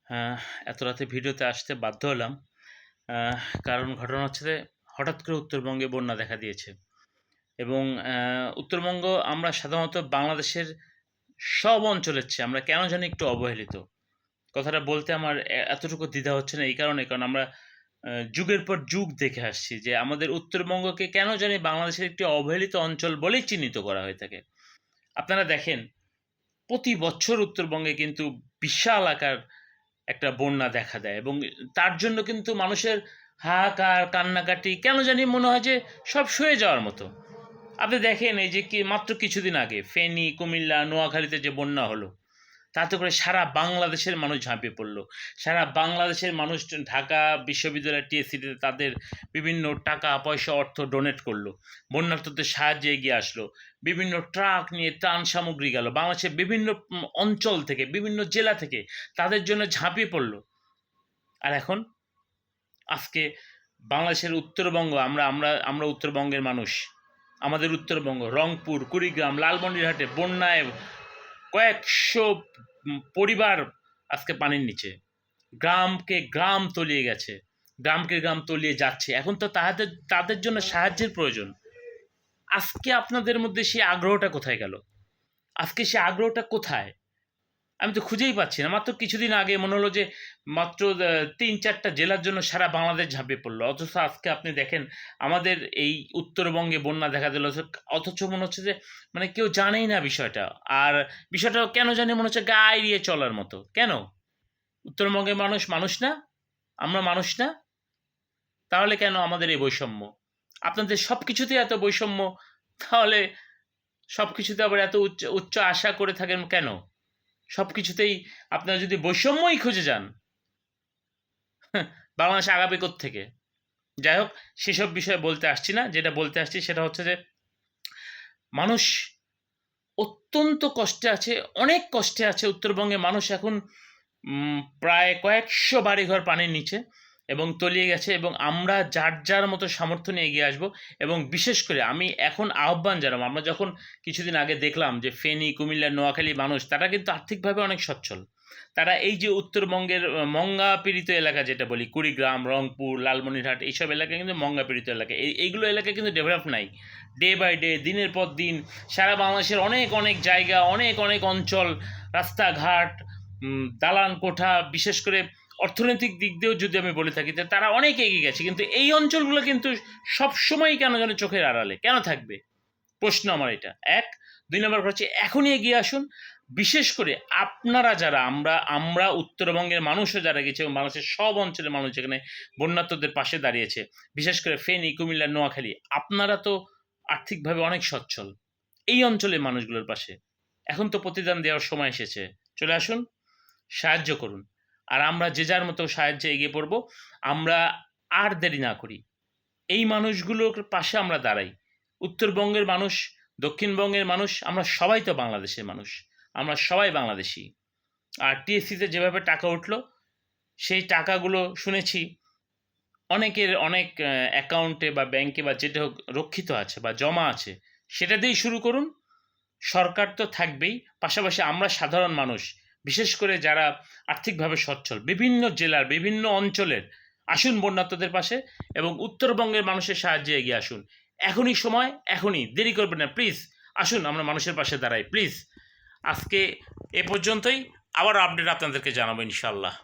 হ্যাঁ, এত রাতে ভিডিওতে আসতে বাধ্য হলাম। কারণ ঘটনা হচ্ছে যে হঠাৎ করে উত্তরবঙ্গে বন্যা দেখা দিয়েছে এবং উত্তরবঙ্গ আমরা সাধারণত বাংলাদেশের সব অঞ্চলের চেয়ে আমরা কেন জানি একটু অবহেলিত। কথাটা বলতে আমার এতটুকু দ্বিধা হচ্ছে না এই কারণ আমরা যুগের পর যুগ দেখে আসছি যে আমাদের উত্তরবঙ্গকে কেন জানি বাংলাদেশের একটি অবহেলিত অঞ্চল বলেই চিহ্নিত করা হয়ে থাকে। আপনারা দেখেন প্রতি বছর উত্তরবঙ্গে কিন্তু বিশাল আকার একটা বন্যা দেখা দেয় এবং তার জন্য কিন্তু মানুষের হাহাকার কান্নাকাটি কেন জানি মনে হয় যে সব সয়ে যাওয়ার মতো। আপনি দেখেন এই যে কি মাত্র কিছুদিন আগে ফেনী, কুমিল্লা, নোয়াখালীতে যে বন্যা হলো, তাতে করে সারা বাংলাদেশের মানুষ ঝাঁপিয়ে পড়লো। সারা বাংলাদেশের মানুষ ঢাকা বিশ্ববিদ্যালয় টিএসসিতে তাদের বিভিন্ন টাকা পয়সা অর্থ ডোনেট করলো, বন্যার্তদের সাহায্যে এগিয়ে আসলো। বিভিন্ন ট্রাক নিয়ে ত্রাণ সামগ্রী গেল বাংলাদেশের বিভিন্ন অঞ্চল থেকে, বিভিন্ন জেলা থেকে তাদের জন্য ঝাঁপিয়ে পড়লো। আর এখন আজকে বাংলাদেশের উত্তরবঙ্গ, আমরা আমরা আমরা উত্তরবঙ্গের মানুষ, আমাদের উত্তরবঙ্গ রংপুর, কুড়িগ্রাম, লালমনিরহাটে বন্যায় কয়েকশো পরিবার আজকে পানির নিচে। গ্রামকে গ্রাম তলিয়ে গেছে, গ্রামকে গ্রাম তলিয়ে যাচ্ছে। এখন তো তাদের জন্য সাহায্যের প্রয়োজন। আজকে আপনাদের মধ্যে সেই আগ্রহটা কোথায় গেল? আজকে সে আগ্রহটা কোথায়? আমি তো খুঁজেই পাচ্ছি না। মাত্র কিছুদিন আগে মনে হলো যে মাত্র ৩-৪টা জেলার জন্য সারা বাংলাদেশ ঝাঁপিয়ে পড়লো। অথচ আজকে আপনি দেখেন আমাদের এই উত্তরবঙ্গে বন্যা দেখা দিল। অথচ মনে হচ্ছে যে মানে কেউ জানেই না বিষয়টা। আর বিষয়টা কেন জানি মনে হচ্ছে গা এড়িয়ে চলার মতো। কেন? উত্তরবঙ্গের মানুষ মানুষ না? আমরা মানুষ না? তাহলে কেন আমাদের এই বৈষম্য? আপনাদের সবকিছুতেই এত বৈষম্য, তাহলে সবকিছুতে আবার এত উচ্চ উচ্চ আশা করে থাকেন কেন? সবকিছুতেই আপনারা যদি বৈষম্যই খুঁজে যান, বাংলাদেশ আগাবে কোত্থেকে? যাই হোক, সেসব বিষয়ে বলতে আসছি না। যেটা বলতে আসছি সেটা হচ্ছে যে মানুষ অত্যন্ত কষ্টে আছে, অনেক কষ্টে আছে। উত্তরবঙ্গে মানুষ এখন প্রায় কয়েকশো বাড়িঘর পানির নিচে এবং তলিয়ে গেছে এবং আমরা যার যার মতো সামর্থ্য নিয়ে এগিয়ে আসবো। এবং বিশেষ করে আমি এখন আহ্বান জানাবো, আমরা যখন কিছুদিন আগে দেখলাম যে ফেনী, কুমিল্লা, নোয়াখালী মানুষ তারা কিন্তু আর্থিকভাবে অনেক সচ্ছল। তারা এই যে উত্তরবঙ্গের মঙ্গা পীড়িত এলাকা যেটা বলি, কুড়িগ্রাম, রংপুর, লালমনিরহাট, এইসব এলাকা কিন্তু মঙ্গা পীড়িত এলাকা। এইগুলো এলাকা কিন্তু ডেভেলপ নাই। ডে বাই ডে, দিনের পর দিন সারা বাংলাদেশের অনেক অনেক জায়গা, অনেক অনেক অঞ্চল, রাস্তাঘাট, দালান কোঠা, বিশেষ করে অর্থনৈতিক দিক দিয়েও যদি আমি বলে থাকি তারা অনেক এগিয়ে গেছে, কিন্তু এই অঞ্চলগুলো কিন্তু সবসময়ই কেন যেন চোখের আড়ালে কেন থাকবে? প্রশ্ন আমার এটা। ১। ২ নম্বর হচ্ছে এখনই এগিয়ে আসুন। বিশেষ করে আপনারা যারা, আমরা উত্তরবঙ্গের মানুষও যারা গেছে এবং বাংলাদেশের সব অঞ্চলের মানুষ যেখানে বন্যার্তদের পাশে দাঁড়িয়েছে, বিশেষ করে ফেনী, কুমিল্লা, নোয়াখালী, আপনারা তো আর্থিকভাবে অনেক সচ্ছল। এই অঞ্চলের মানুষগুলোর পাশে এখন তো প্রতিদান দেওয়ার সময় এসেছে। চলে আসুন, সাহায্য করুন। আর আমরা যে যার মতো সাহায্যে এগিয়ে পড়ব। আমরা আর দেরি না করি, এই মানুষগুলোর পাশে আমরা দাঁড়াই। উত্তরবঙ্গের মানুষ, দক্ষিণবঙ্গের মানুষ, আমরা সবাই তো বাংলাদেশের মানুষ, আমরা সবাই বাংলাদেশি। আর টিএসসিতে যেভাবে টাকা উঠলো, সেই টাকাগুলো শুনেছি অনেকের অনেক অ্যাকাউন্টে বা ব্যাংকে বা যেটা হোক রক্ষিত আছে বা জমা আছে, সেটা দিয়েই শুরু করুন। সরকার তো থাকবেই, পাশাপাশি আমরা সাধারণ মানুষ, বিশেষ করে যারা আর্থিকভাবে সচ্ছল বিভিন্ন জেলার বিভিন্ন অঞ্চলের, আসুন বন্যার্তদের পাশে এবং উত্তরবঙ্গের মানুষের সাহায্যে এগিয়ে আসুন। এখনই সময়, এখনই, দেরি করবেন না প্লিজ। আসুন আমরা মানুষের পাশে দাঁড়াই প্লিজ। আজকে এ পর্যন্তই, আবার আপডেট আপনাদেরকে জানাবো ইনশাল্লাহ।